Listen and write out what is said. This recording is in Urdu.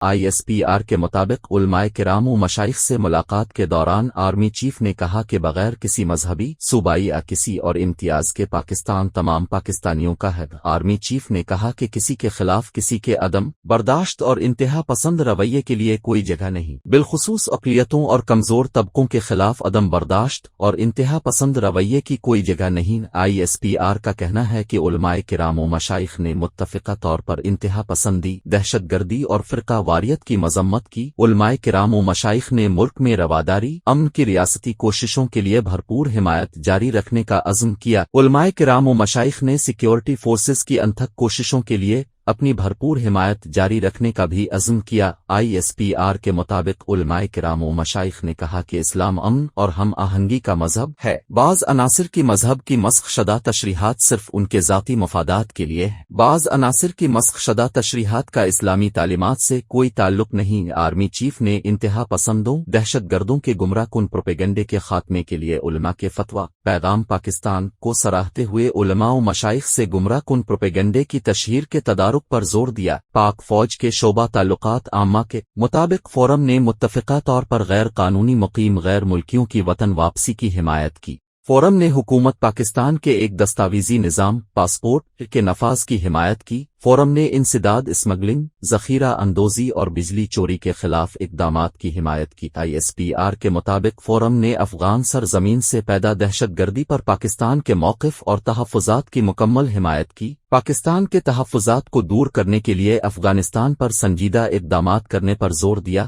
ISPR کے مطابق علمائے کرام و مشائخ سے ملاقات کے دوران آرمی چیف نے کہا کہ بغیر کسی مذہبی، صوبائی یا کسی اور امتیاز کے پاکستان تمام پاکستانیوں کا ہے۔ آرمی چیف نے کہا کہ کسی کے خلاف کسی کے عدم برداشت اور انتہا پسند رویے کے لیے کوئی جگہ نہیں، بالخصوص اقلیتوں اور کمزور طبقوں کے خلاف عدم برداشت اور انتہا پسند رویے کی کوئی جگہ نہیں۔ ISPR کا کہنا ہے کہ علماء کرام و مشائخ نے متفقہ طور پر انتہا پسندی، دہشت گردی اور فرقہ واریت کی مذمت کی۔ علماء کرام و مشائخ نے ملک میں رواداری، امن کی ریاستی کوششوں کے لیے بھرپور حمایت جاری رکھنے کا عزم کیا۔ علماء کرام و مشائخ نے سیکیورٹی فورسز کی انتھک کوششوں کے لیے اپنی بھرپور حمایت جاری رکھنے کا بھی عزم کیا۔ ISPR کے مطابق علماء کرام و مشائخ نے کہا کہ اسلام امن اور ہم آہنگی کا مذہب ہے۔ بعض عناصر کی مذہب کی مسخ شدہ تشریحات صرف ان کے ذاتی مفادات کے لیے ہیں۔ بعض عناصر کی مسخ شدہ تشریحات کا اسلامی تعلیمات سے کوئی تعلق نہیں۔ آرمی چیف نے انتہا پسندوں، دہشت گردوں کے گمراہ کن پروپیگنڈے کے خاتمے کے لیے علماء کے فتویٰ پیغام پاکستان کو سراہتے ہوئے علماء و مشائخ سے گمراہ کن پروپیگنڈے کی تشہیر کے تدارک پر زور دیا۔ پاک فوج کے شعبہ تعلقات عامہ کے مطابق فورم نے متفقہ طور پر غیر قانونی مقیم غیر ملکیوں کی وطن واپسی کی حمایت کی۔ فورم نے حکومت پاکستان کے ایک دستاویزی نظام پاسپورٹ کے نفاذ کی حمایت کی۔ فورم نے انسداد، اسمگلنگ، ذخیرہ اندوزی اور بجلی چوری کے خلاف اقدامات کی حمایت کی۔ ISPR کے مطابق فورم نے افغان سرزمین سے پیدا دہشت گردی پر پاکستان کے موقف اور تحفظات کی مکمل حمایت کی۔ پاکستان کے تحفظات کو دور کرنے کے لیے افغانستان پر سنجیدہ اقدامات کرنے پر زور دیا۔